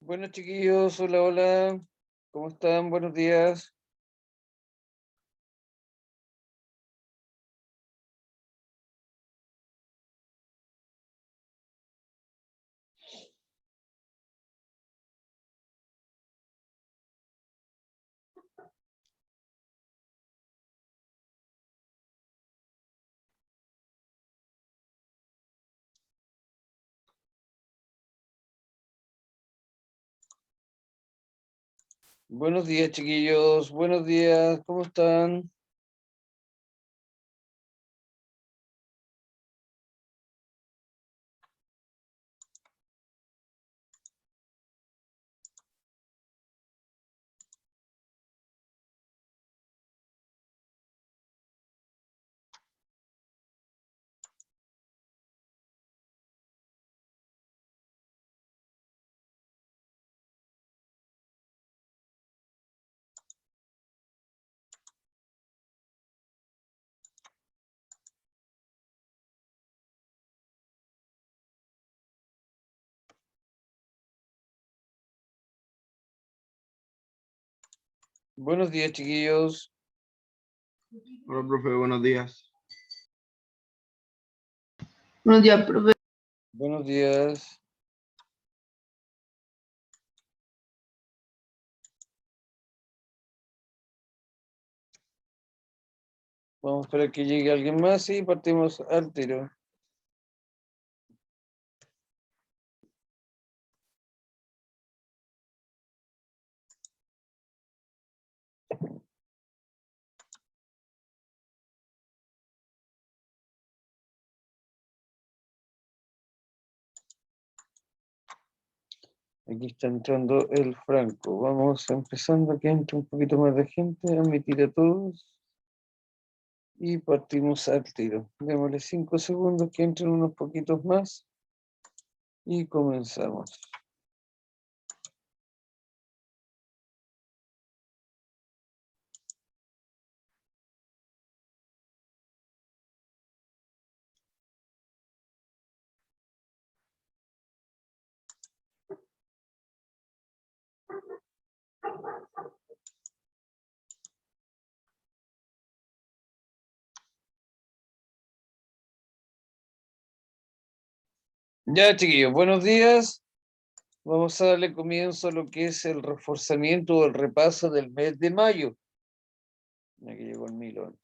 Bueno, chiquillos, hola, hola. ¿Cómo están? Buenos días. Buenos días, chiquillos. Buenos días. ¿Cómo están? Buenos días, chiquillos. Hola, profe, buenos días. Buenos días, profe. Buenos días. Vamos a esperar que llegue alguien más y partimos al tiro. Aquí está entrando el Franco. Vamos empezando, que entre un poquito más de gente, admitir a todos. Y partimos al tiro. Démosle 5 segundos que entren unos poquitos más. Y comenzamos. Ya, chiquillos, buenos días. Vamos a darle comienzo a lo que es el reforzamiento o el repaso del mes de mayo. Aquí llegó el Milón.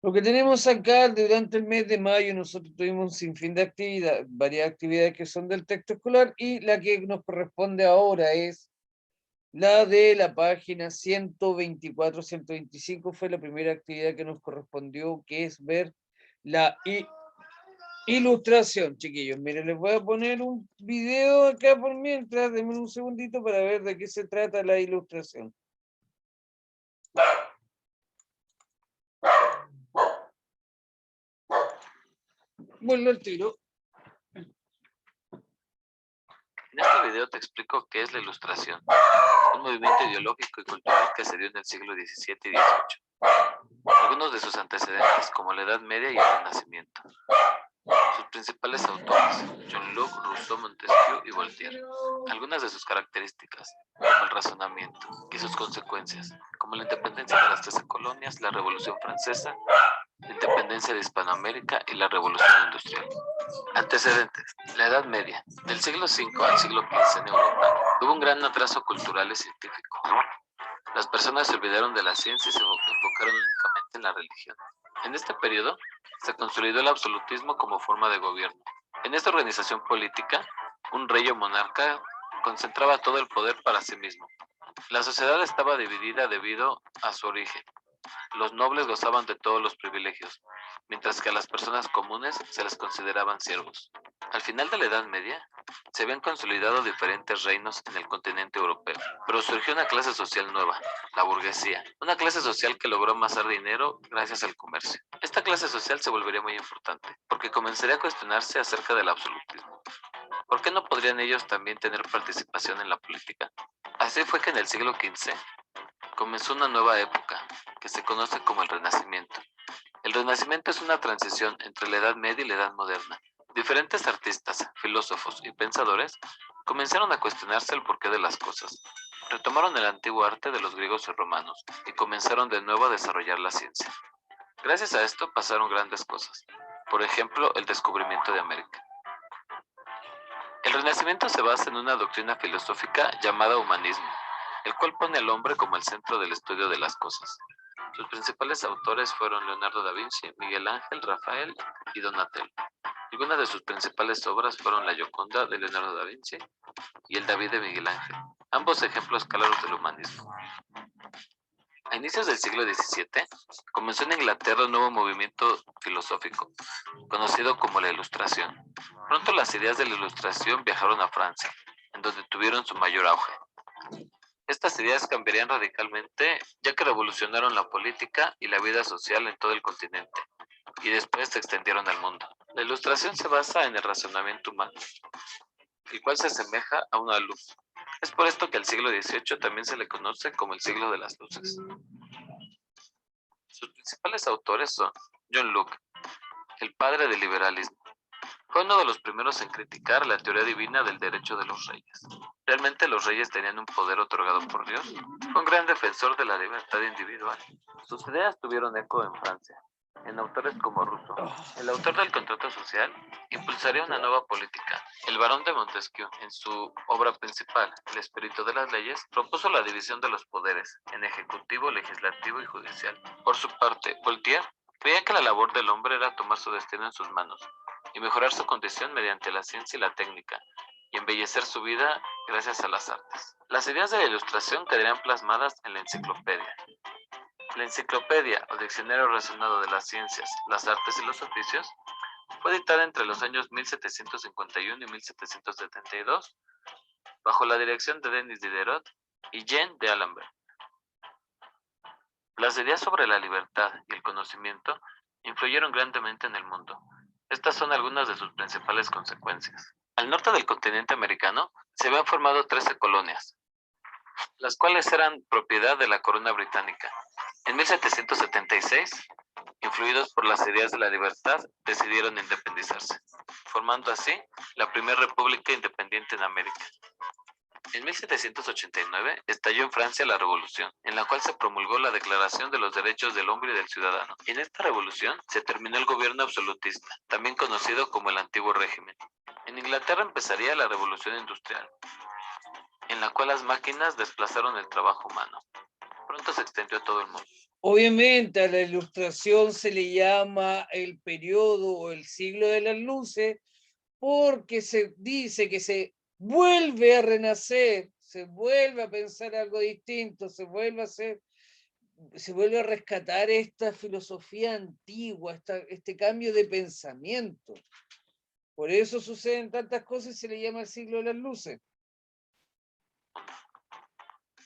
Lo que tenemos acá durante el mes de mayo, nosotros tuvimos un sinfín de actividades, varias actividades que son del texto escolar, y la que nos corresponde ahora es la de la página 124, 125, fue la primera actividad que nos correspondió, que es ver la ilustración, chiquillos. Miren, les voy a poner un video acá por mientras, denme un segundito para ver de qué se trata la ilustración. Vuelvo al tiro. En este video te explico qué es la Ilustración, un movimiento ideológico y cultural que se dio en el siglo XVII y XVIII. Algunos de sus antecedentes, como la Edad Media y el Renacimiento. Sus principales autores, John Locke, Rousseau, Montesquieu y Voltaire. Algunas de sus características, como el razonamiento, y sus consecuencias, como la independencia de las 13 colonias, la Revolución Francesa, la independencia de Hispanoamérica y la Revolución Industrial. Antecedentes. La Edad Media. Del siglo V al siglo XV en Europa, hubo un gran atraso cultural y científico. Las personas se olvidaron de la ciencia y se enfocaron únicamente en la religión. En este periodo, se consolidó el absolutismo como forma de gobierno. En esta organización política, un rey o monarca concentraba todo el poder para sí mismo. La sociedad estaba dividida debido a su origen. Los nobles gozaban de todos los privilegios, mientras que a las personas comunes se les consideraban siervos. Al final de la Edad Media, se habían consolidado diferentes reinos en el continente europeo, pero surgió una clase social nueva, la burguesía, una clase social que logró amasar dinero gracias al comercio. Esta clase social se volvería muy importante, porque comenzaría a cuestionarse acerca del absolutismo. ¿Por qué no podrían ellos también tener participación en la política? Así fue que en el siglo XV comenzó una nueva época, que se conoce como el Renacimiento. El Renacimiento es una transición entre la Edad Media y la Edad Moderna. Diferentes artistas, filósofos y pensadores comenzaron a cuestionarse el porqué de las cosas. Retomaron el antiguo arte de los griegos y romanos y comenzaron de nuevo a desarrollar la ciencia. Gracias a esto pasaron grandes cosas. Por ejemplo, el descubrimiento de América. El Renacimiento se basa en una doctrina filosófica llamada humanismo, el cual pone al hombre como el centro del estudio de las cosas. Sus principales autores fueron Leonardo da Vinci, Miguel Ángel, Rafael y Donatello. Algunas de sus principales obras fueron la Gioconda de Leonardo da Vinci y el David de Miguel Ángel, ambos ejemplos claros del humanismo. A inicios del siglo XVII, comenzó en Inglaterra un nuevo movimiento filosófico, conocido como la Ilustración. Pronto las ideas de la Ilustración viajaron a Francia, en donde tuvieron su mayor auge. Estas ideas cambiarían radicalmente, ya que revolucionaron la política y la vida social en todo el continente, y después se extendieron al mundo. La Ilustración se basa en el razonamiento humano, el cual se asemeja a una luz. Es por esto que al siglo XVIII también se le conoce como el siglo de las luces. Sus principales autores son John Locke, el padre del liberalismo. Fue uno de los primeros en criticar la teoría divina del derecho de los reyes. ¿Realmente los reyes tenían un poder otorgado por Dios? Fue un gran defensor de la libertad individual. Sus ideas tuvieron eco en Francia, en autores como Rousseau. El autor del Contrato Social impulsaría una nueva política. El barón de Montesquieu, en su obra principal, El espíritu de las leyes, propuso la división de los poderes en ejecutivo, legislativo y judicial. Por su parte, Voltaire creía que la labor del hombre era tomar su destino en sus manos y mejorar su condición mediante la ciencia y la técnica, y embellecer su vida gracias a las artes. Las ideas de la Ilustración quedarían plasmadas en la enciclopedia. La enciclopedia, o diccionario razonado de las ciencias, las artes y los oficios, fue editada entre los años 1751 y 1772, bajo la dirección de Denis Diderot y Jean d'Alembert. Las ideas sobre la libertad y el conocimiento influyeron grandemente en el mundo. Estas son algunas de sus principales consecuencias. Al norte del continente americano se habían formado 13 colonias, las cuales eran propiedad de la corona británica. En 1776, influidos por las ideas de la libertad, decidieron independizarse, formando así la primera república independiente en América. En 1789 estalló en Francia la Revolución, en la cual se promulgó la Declaración de los Derechos del Hombre y del Ciudadano. En esta revolución se terminó el gobierno absolutista, también conocido como el Antiguo Régimen. En Inglaterra empezaría la Revolución Industrial, en la cual las máquinas desplazaron el trabajo humano. Pronto se extendió a todo el mundo. Obviamente a la Ilustración se le llama el periodo o el siglo de las luces porque se dice que se vuelve a renacer, se vuelve a pensar algo distinto, se vuelve a rescatar esta filosofía antigua, este cambio de pensamiento. Por eso suceden tantas cosas y se le llama el siglo de las luces.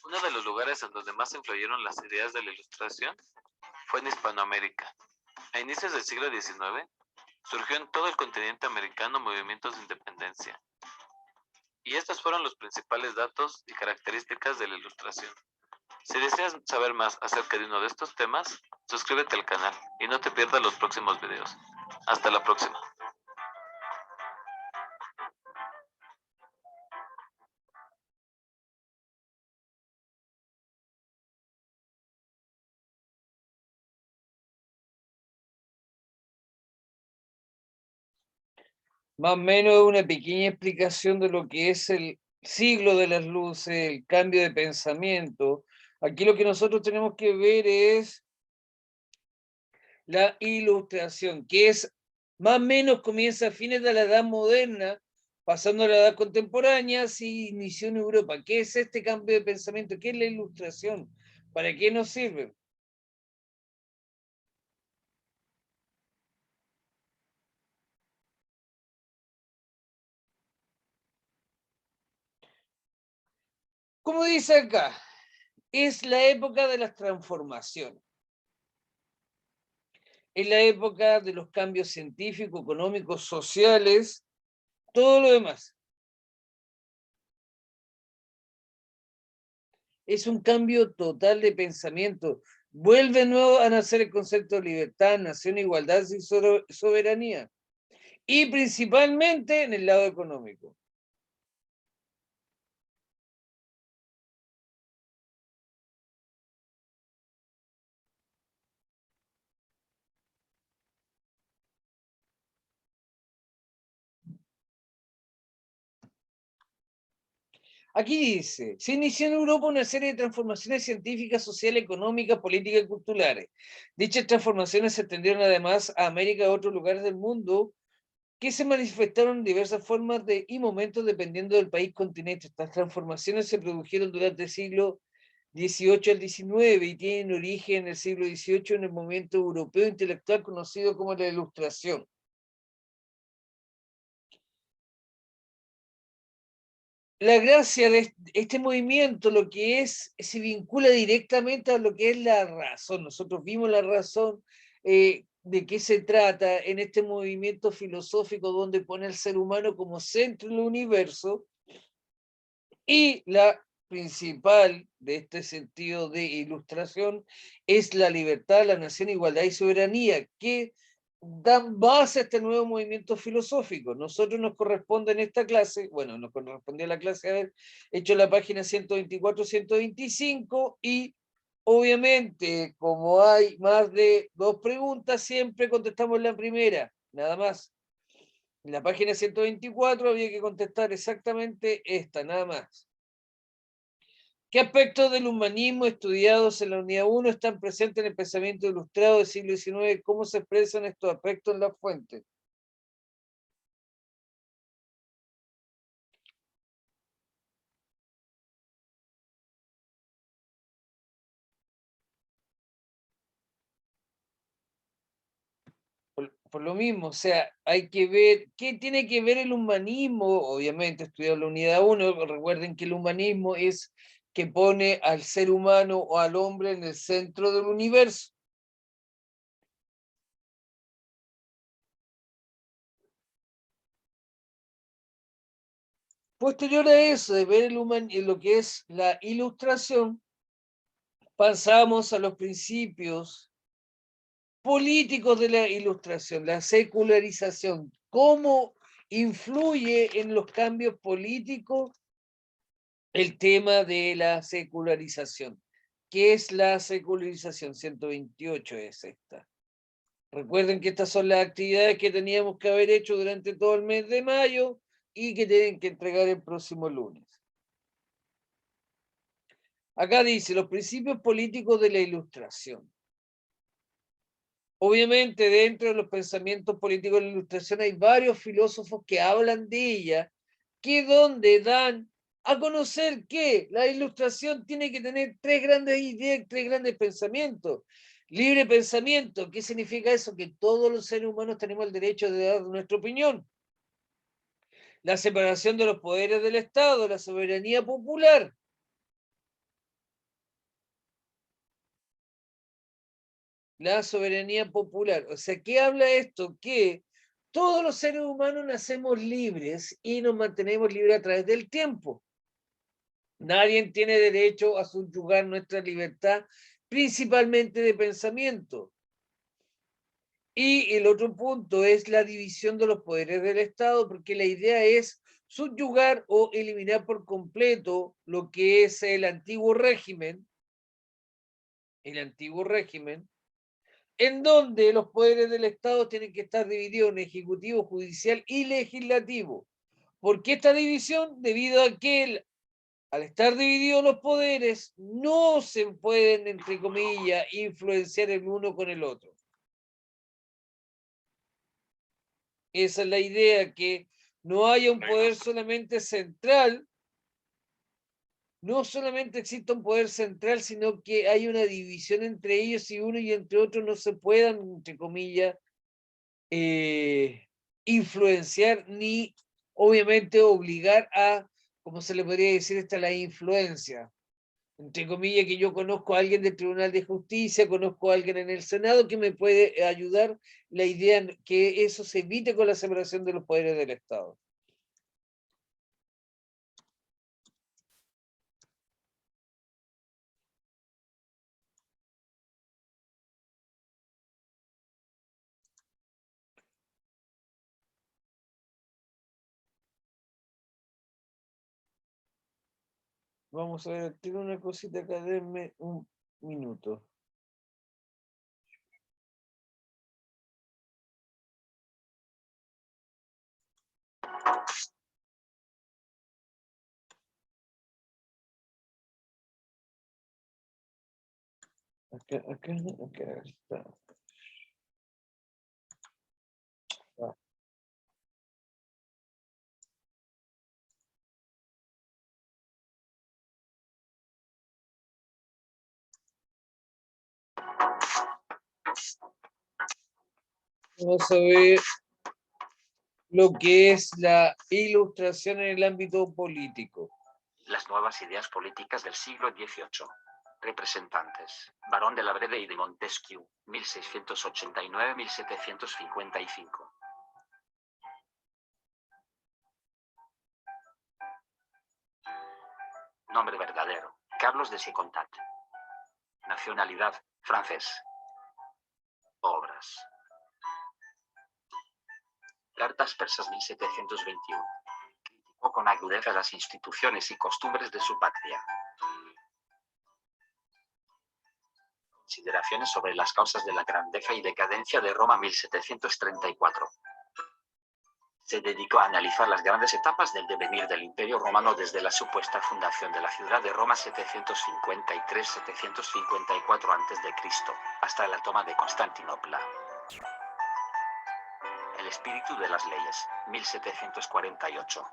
Uno de los lugares en donde más influyeron las ideas de la Ilustración fue en Hispanoamérica. A inicios del siglo XIX, surgió en todo el continente americano movimientos de independencia. Y estos fueron los principales datos y características de la Ilustración. Si deseas saber más acerca de uno de estos temas, suscríbete al canal y no te pierdas los próximos videos. Hasta la próxima. Más o menos una pequeña explicación de lo que es el siglo de las luces, el cambio de pensamiento. Aquí lo que nosotros tenemos que ver es la Ilustración, que es más o menos comienza a fines de la Edad Moderna, pasando a la Edad Contemporánea, se inició en Europa. ¿Qué es este cambio de pensamiento? ¿Qué es la Ilustración? ¿Para qué nos sirve? Como dice acá, es la época de las transformaciones. Es la época de los cambios científicos, económicos, sociales, todo lo demás. Es un cambio total de pensamiento. Vuelve nuevo a nacer el concepto de libertad, nación, igualdad y soberanía. y principalmente en el lado económico. Aquí dice, se inició en Europa una serie de transformaciones científicas, sociales, económicas, políticas y culturales. Dichas transformaciones se extendieron además a América y a otros lugares del mundo, que se manifestaron en diversas formas y momentos dependiendo del país continente. Estas transformaciones se produjeron durante el siglo XVIII al XIX y tienen origen en el siglo XVIII en el movimiento europeo intelectual conocido como la Ilustración. La gracia de este movimiento, lo que es, se vincula directamente a lo que es la razón. Nosotros vimos la razón de qué se trata en este movimiento filosófico donde pone al ser humano como centro del universo, y la principal de este sentido de ilustración es la libertad, la nación, igualdad y soberanía, que dan base a este nuevo movimiento filosófico. Nosotros nos corresponde en esta clase, bueno, nos correspondió la clase haber hecho la página 124-125 y obviamente, como hay más de 2 preguntas, siempre contestamos la primera, nada más. En la página 124 había que contestar exactamente esta, nada más. ¿Qué aspectos del humanismo estudiados en la unidad 1 están presentes en el pensamiento ilustrado del siglo XIX? ¿Cómo se expresan estos aspectos en las fuentes? Por lo mismo, o sea, hay que ver qué tiene que ver el humanismo, obviamente estudiado la unidad 1, recuerden que el humanismo es que pone al ser humano o al hombre en el centro del universo. Posterior a eso, de ver lo que es la ilustración, pasamos a los principios políticos de la ilustración, la secularización. ¿Cómo influye en los cambios políticos el tema de la secularización? ¿Qué es la secularización? 128 es esta. Recuerden que estas son las actividades que teníamos que haber hecho durante todo el mes de mayo y que tienen que entregar el próximo lunes. Acá dice, los principios políticos de la ilustración. Obviamente, dentro de los pensamientos políticos de la ilustración hay varios filósofos que hablan de ella, que donde dan a conocer que la ilustración tiene que tener 3 grandes ideas, 3 grandes pensamientos. Libre pensamiento, ¿qué significa eso? Que todos los seres humanos tenemos el derecho de dar nuestra opinión. La separación de los poderes del Estado, la soberanía popular. La soberanía popular. O sea, ¿qué habla esto? Que todos los seres humanos nacemos libres y nos mantenemos libres a través del tiempo. Nadie tiene derecho a subyugar nuestra libertad, principalmente de pensamiento. Y el otro punto es la división de los poderes del Estado, porque la idea es subyugar o eliminar por completo lo que es el antiguo régimen, en donde los poderes del Estado tienen que estar divididos en ejecutivo, judicial y legislativo. ¿Por qué esta división? Debido a que al estar divididos los poderes, no se pueden, entre comillas, influenciar el uno con el otro. Esa es la idea, que no haya un poder solamente central, no solamente existe un poder central, sino que hay una división entre ellos y uno y entre otros no se puedan, entre comillas, influenciar ni obviamente obligar a, como se le podría decir, esta la influencia. Entre comillas, que yo conozco a alguien del Tribunal de Justicia, conozco a alguien en el Senado que me puede ayudar, la idea que eso se evite con la separación de los poderes del Estado. Vamos a ver, tengo una cosita acá, denme un minuto. Acá está. Ah. Vamos a ver lo que es la ilustración en el ámbito político. Las nuevas ideas políticas del siglo XVIII. Representantes. Barón de la Brede y de Montesquieu, 1689-1755. Nombre verdadero. Carlos de Secontat. Nacionalidad. Francés. Obras. Cartas persas 1721. Criticó con agudeza las instituciones y costumbres de su patria. Consideraciones sobre las causas de la grandeza y decadencia de Roma 1734. Se dedicó a analizar las grandes etapas del devenir del Imperio Romano desde la supuesta fundación de la ciudad de Roma 753-754 a.C. hasta la toma de Constantinopla. El espíritu de las leyes, 1748.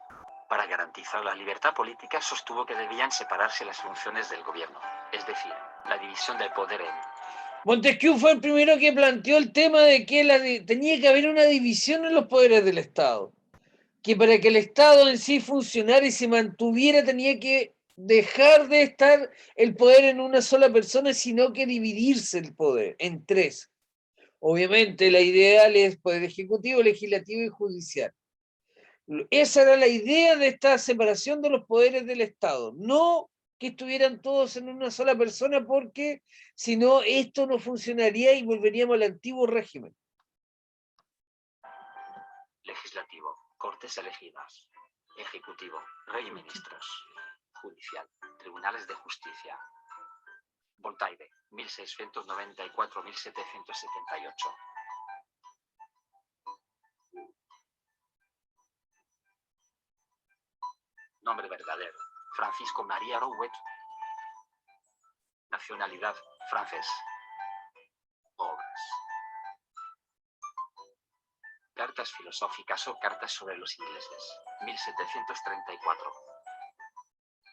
Para garantizar la libertad política sostuvo que debían separarse las funciones del gobierno, es decir, la división del poder en... Montesquieu fue el primero que planteó el tema de que tenía que haber una división en los poderes del Estado. Que para que el Estado en sí funcionara y se mantuviera tenía que dejar de estar el poder en una sola persona, sino que dividirse el poder en tres. Obviamente la ideal es poder ejecutivo, legislativo y judicial. Esa era la idea de esta separación de los poderes del Estado, no que estuvieran todos en una sola persona, porque si no, esto no funcionaría y volveríamos al antiguo régimen. Legislativo, Cortes elegidas. Ejecutivo, Rey y Ministros. Judicial, Tribunales de Justicia. Voltaire, 1694-1778. Nombre verdadero, Francisco María Rouet. Nacionalidad, francés. Obras. Cartas filosóficas o cartas sobre los ingleses, 1734.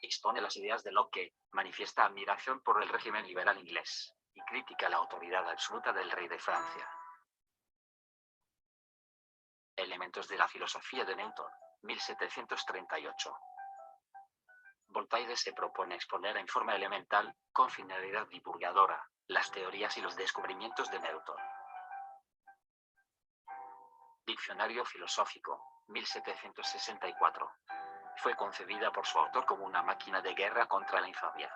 Expone las ideas de Locke, manifiesta admiración por el régimen liberal inglés, y critica la autoridad absoluta del rey de Francia. Elementos de la filosofía de Newton, 1738. Voltaire se propone exponer en forma elemental, con finalidad divulgadora, las teorías y los descubrimientos de Newton. Diccionario filosófico, 1764. Fue concebida por su autor como una máquina de guerra contra la infamia.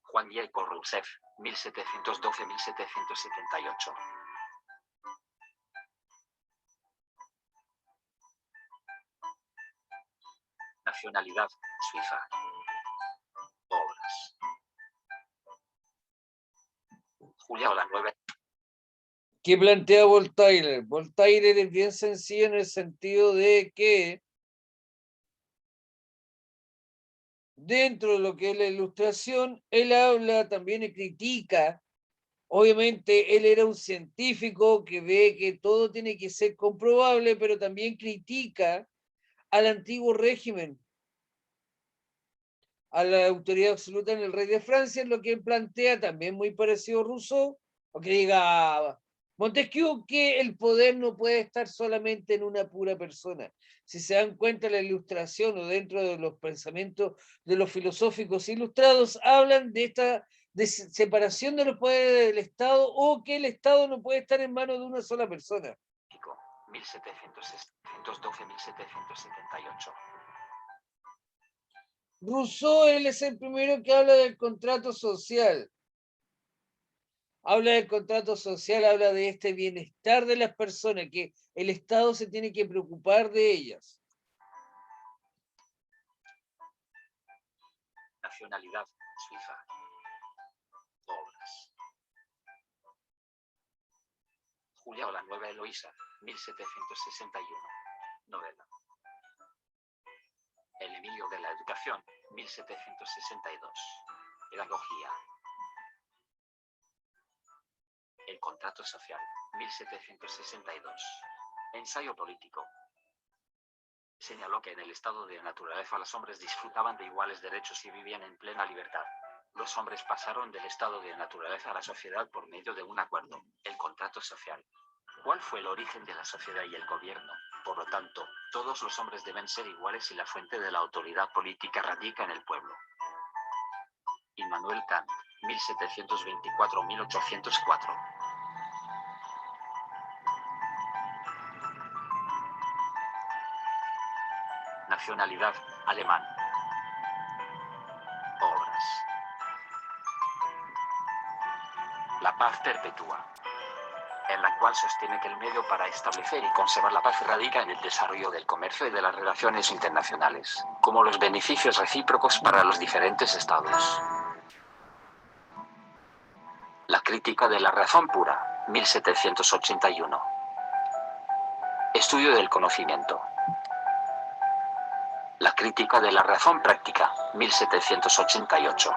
Juan Diego Rousseff, 1712-1778. Nacionalidad, Suiza. Obras. Julia o la Nueva. ¿Qué plantea Voltaire? Voltaire es bien sencillo en el sentido de que dentro de lo que es la ilustración, él habla también y critica. Obviamente él era un científico que ve que todo tiene que ser comprobable, pero también critica al antiguo régimen, a la autoridad absoluta en el rey de Francia, es lo que él plantea, también muy parecido a Rousseau, o que diga Montesquieu, que el poder no puede estar solamente en una pura persona. Si se dan cuenta, la ilustración o dentro de los pensamientos de los filosóficos ilustrados, hablan de esta separación de los poderes del Estado, o que el Estado no puede estar en manos de una sola persona. 1712-1778. Rousseau, él es el primero que habla del contrato social. Habla del contrato social, habla de este bienestar de las personas, que el Estado se tiene que preocupar de ellas. Nacionalidad, Suiza. Obras. Julia o la Nueva Eloísa, 1761. Novela. El Emilio de la Educación, 1762. Pedagogía. El Contrato Social, 1762. Ensayo político. Señaló que en el estado de naturaleza los hombres disfrutaban de iguales derechos y vivían en plena libertad. Los hombres pasaron del estado de naturaleza a la sociedad por medio de un acuerdo, el contrato social. ¿Cuál fue el origen de la sociedad y el gobierno? Por lo tanto, todos los hombres deben ser iguales y la fuente de la autoridad política radica en el pueblo. Immanuel Kant, 1724-1804. Nacionalidad, alemán. Obras. La paz perpetua, en la cual sostiene que el medio para establecer y conservar la paz radica en el desarrollo del comercio y de las relaciones internacionales, como los beneficios recíprocos para los diferentes estados. La crítica de la razón pura, 1781. Estudio del conocimiento. La crítica de la razón práctica, 1788.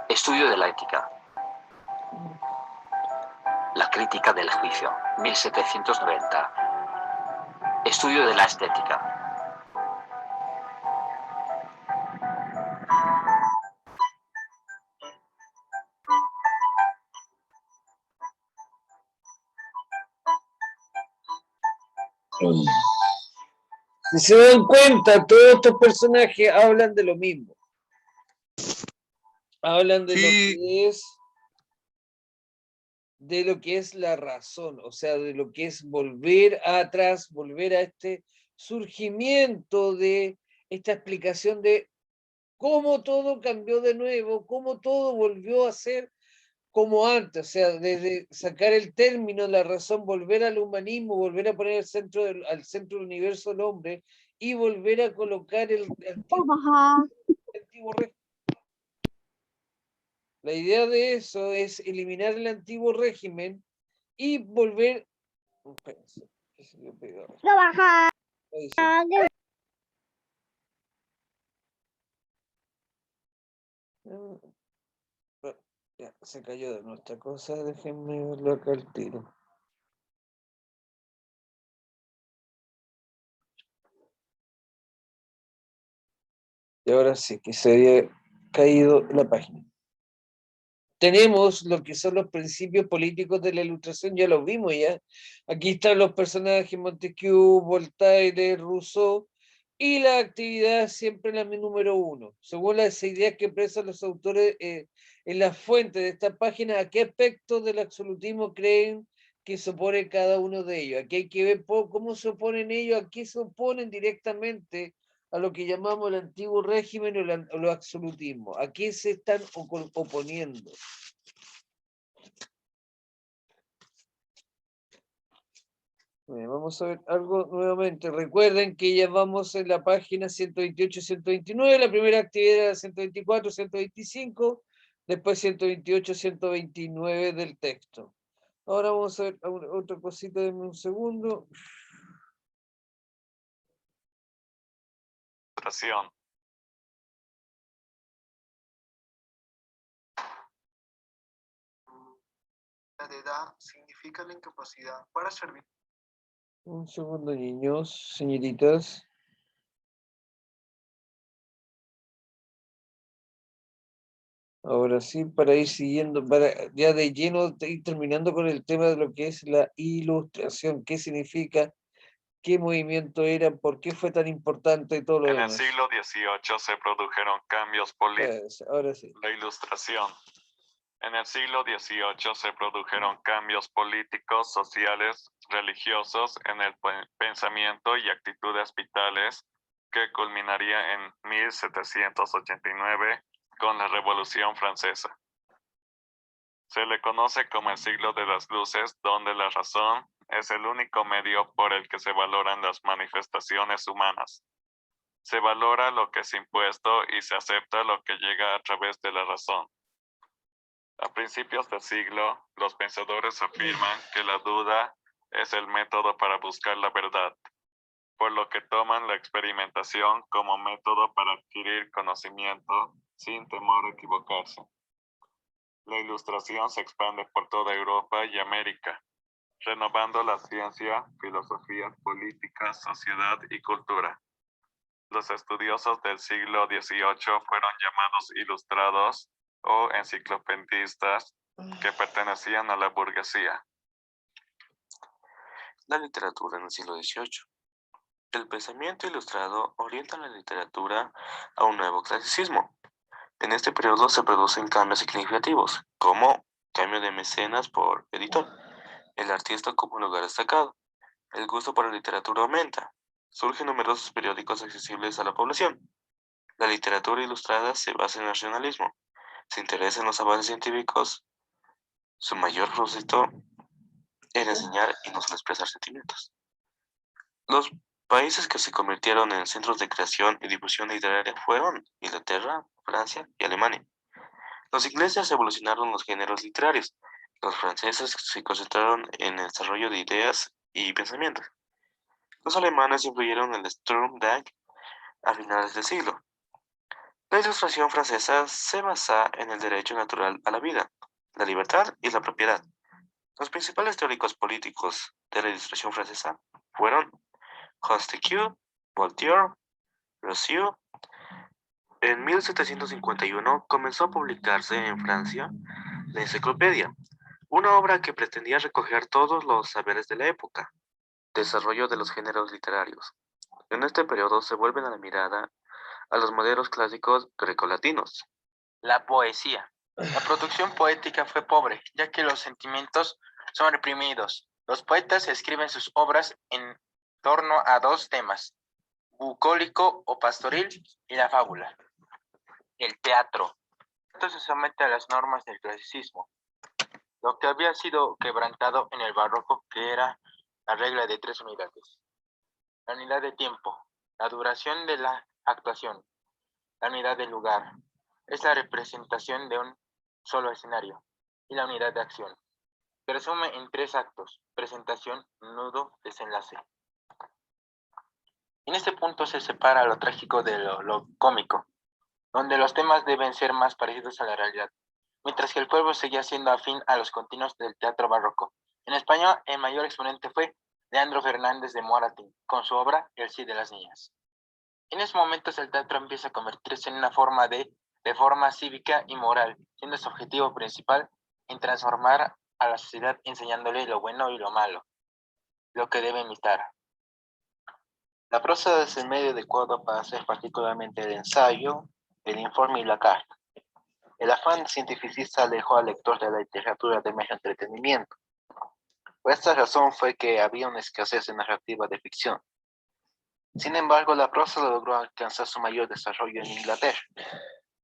Estudio de la ética. La crítica del juicio, 1790. Estudio de la estética. Si se dan cuenta, todos estos personajes hablan de lo mismo. Hablan de lo que es la razón, o sea, de lo que es volver atrás, volver a este surgimiento de esta explicación de cómo todo cambió de nuevo, cómo todo volvió a ser como antes, o sea, desde sacar el término, la razón, volver al humanismo, volver a poner al centro del universo el hombre y volver a colocar el antiguo régimen. La idea de eso es eliminar el antiguo régimen y volver. Ya, se cayó de nuestra cosa, déjenme verlo acá al tiro. Y ahora sí, que se había caído la página. Tenemos lo que son los principios políticos de la Ilustración, ya los vimos ya. Aquí están los personajes, Montesquieu, Voltaire, Rousseau, y la actividad siempre la número 1. Según las ideas que expresan los autores en la fuente de esta página, ¿a qué aspectos del absolutismo creen que se opone cada uno de ellos? Aquí hay que ver cómo se oponen ellos, a qué se oponen directamente a lo que llamamos el antiguo régimen o el absolutismo. ¿A qué se están oponiendo? Vamos a ver algo nuevamente. Recuerden que ya vamos en la página 128 y 129, la primera actividad era 124, 125, después 128, 129 del texto. Ahora vamos a ver otra cosita, denme un segundo. Ilustración. La edad significa la incapacidad para servir. Un segundo, niños, señoritas. Ahora sí, para ir siguiendo, para ya de lleno ir terminando con el tema de lo que es la ilustración, qué significa, qué movimiento era, por qué fue tan importante y todo lo demás. En el siglo XVIII se produjeron cambios políticos. Ahora sí. La Ilustración. En el siglo XVIII se produjeron cambios políticos, sociales, religiosos en el pensamiento y actitudes vitales que culminaría en 1789 con la Revolución Francesa. Se le conoce como el siglo de las luces, donde la razón es el único medio por el que se valoran las manifestaciones humanas. Se valora lo que es impuesto y se acepta lo que llega a través de la razón. A principios del siglo, los pensadores afirman que la duda es el método para buscar la verdad, por lo que toman la experimentación como método para adquirir conocimiento sin temor a equivocarse. La Ilustración se expande por toda Europa y América, renovando la ciencia, filosofía, política, sociedad y cultura. Los estudiosos del siglo XVIII fueron llamados ilustrados o enciclopedistas que pertenecían a la burguesía. La literatura en el siglo XVIII. El pensamiento ilustrado orienta la literatura a un nuevo clasicismo. En este periodo se producen cambios significativos, como cambio de mecenas por editor, el artista como un lugar destacado, el gusto por la literatura aumenta, surgen numerosos periódicos accesibles a la población. La literatura ilustrada se basa en el racionalismo, se interesa en los avances científicos, su mayor propósito era enseñar y no solo expresar sentimientos. Los países que se convirtieron en centros de creación y difusión literaria fueron Inglaterra, Francia y Alemania. Los ingleses evolucionaron los géneros literarios. Los franceses se concentraron en el desarrollo de ideas y pensamientos. Los alemanes influyeron en el Sturm der a finales del siglo. La ilustración francesa se basa en el derecho natural a la vida, la libertad y la propiedad. Los principales teóricos políticos de la ilustración francesa fueron Montesquieu, Voltaire, Rousseau. En 1751 comenzó a publicarse en Francia la Enciclopedia, una obra que pretendía recoger todos los saberes de la época. Desarrollo de los géneros literarios. En este periodo se vuelven a la mirada a los modelos clásicos grecolatinos. La poesía. La producción poética fue pobre, ya que los sentimientos son reprimidos. Los poetas escriben sus obras en torno a dos temas, bucólico o pastoril y la fábula. El teatro. Esto se somete a las normas del clasicismo, lo que había sido quebrantado en el barroco, que era la regla de 3 unidades. La unidad de tiempo, la duración de la actuación, la unidad de lugar, es la representación de un solo escenario, y la unidad de acción. Se resume en 3 actos, presentación, nudo, desenlace. En este punto se separa lo trágico de lo cómico, donde los temas deben ser más parecidos a la realidad, mientras que el pueblo seguía siendo afín a los continuos del teatro barroco. En España, el mayor exponente fue Leandro Fernández de Moratín, con su obra El Cid de las Niñas. En esos momentos el teatro empieza a convertirse en una forma de reforma cívica y moral, siendo su objetivo principal en transformar a la sociedad enseñándole lo bueno y lo malo, lo que debe imitar. La prosa es el medio adecuado para hacer particularmente el ensayo, el informe y la carta. El afán cientificista alejó al lector de la literatura de mero entretenimiento. Por esta razón fue que había una escasez de narrativa de ficción. Sin embargo, la prosa logró alcanzar su mayor desarrollo en Inglaterra,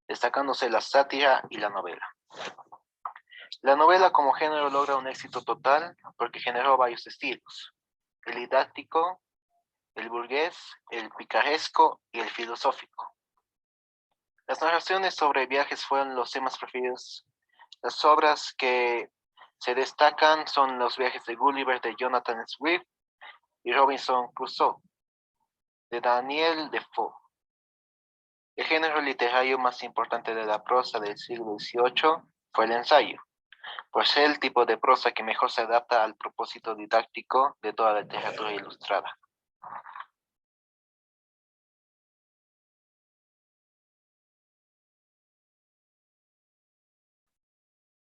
destacándose la sátira y la novela. La novela como género logra un éxito total porque generó varios estilos: el didáctico, el burgués, el picaresco y el filosófico. Las narraciones sobre viajes fueron los temas preferidos. Las obras que se destacan son Los viajes de Gulliver de Jonathan Swift y Robinson Crusoe de Daniel Defoe. El género literario más importante de la prosa del siglo XVIII fue el ensayo, por ser el tipo de prosa que mejor se adapta al propósito didáctico de toda la literatura ilustrada.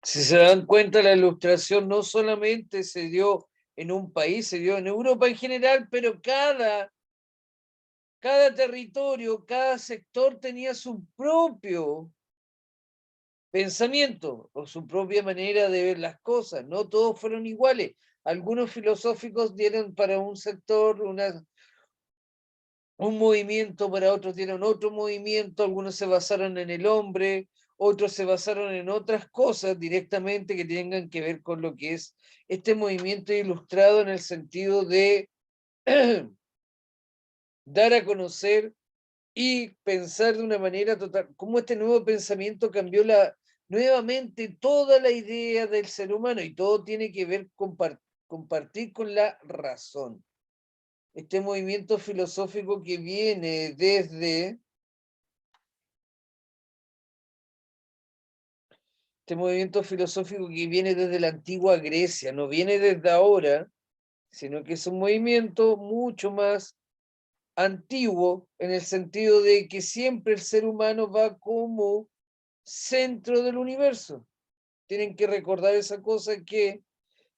Si se dan cuenta, la ilustración no solamente se dio en un país, se dio en Europa en general, pero cada territorio, cada sector tenía su propio pensamiento o su propia manera de ver las cosas. No todos fueron iguales. Algunos filosóficos dieron para un sector un movimiento, para otros dieron otro movimiento, algunos se basaron en el hombre, otros se basaron en otras cosas directamente que tengan que ver con lo que es este movimiento ilustrado, en el sentido de dar a conocer y pensar de una manera total, cómo este nuevo pensamiento cambió nuevamente toda la idea del ser humano, y todo tiene que ver con compartir con la razón. Este movimiento filosófico que viene desde la antigua Grecia, no viene desde ahora, sino que es un movimiento mucho más antiguo, en el sentido de que siempre el ser humano va como centro del universo. Tienen que recordar esa cosa, que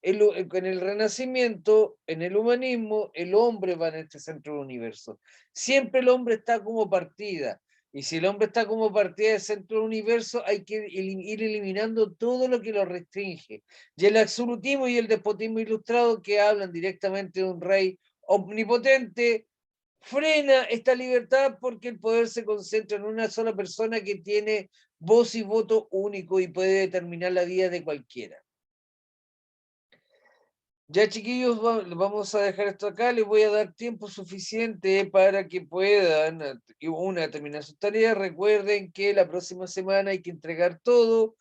en el Renacimiento, en el humanismo, el hombre va en este centro del universo. Siempre el hombre está como partida. Y si el hombre está como partida del centro del universo, hay que ir eliminando todo lo que lo restringe. Y el absolutismo y el despotismo ilustrado, que hablan directamente de un rey omnipotente, frena esta libertad, porque el poder se concentra en una sola persona que tiene voz y voto único y puede determinar la vida de cualquiera. Ya, chiquillos, vamos a dejar esto acá. Les voy a dar tiempo suficiente para que puedan, terminar sus tareas. Recuerden que la próxima semana hay que entregar todo.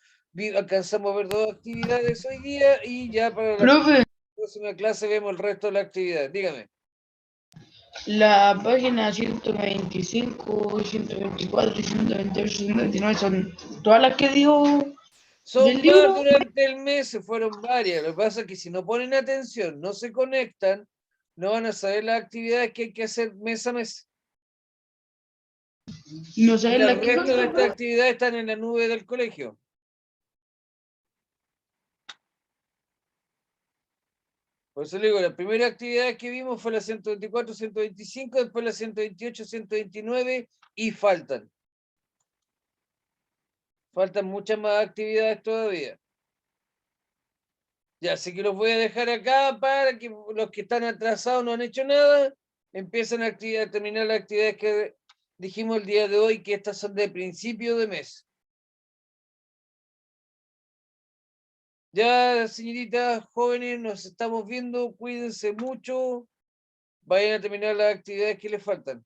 Alcanzamos a ver 2 actividades hoy día, y ya para la Profe, próxima clase vemos el resto de las actividades. Dígame. la página 125, 124, 128, 129 son todas las que dijo Son del más libro. durante el mes, se fueron varias. Lo que pasa es que si no ponen atención, no se conectan, no van a saber las actividades que hay que hacer mes a mes. No Y saben el las que resto de faltan, estas actividades están en la nube del colegio. Por eso le digo, la primera actividad que vimos fue la 124, 125, después la 128, 129, y faltan. Faltan muchas más actividades todavía. Ya, así que los voy a dejar acá para que los que están atrasados, no han hecho nada, empiecen a terminar las actividades que dijimos el día de hoy, que estas son de principio de mes. Ya, señoritas jóvenes, nos estamos viendo, cuídense mucho, vayan a terminar las actividades que les faltan.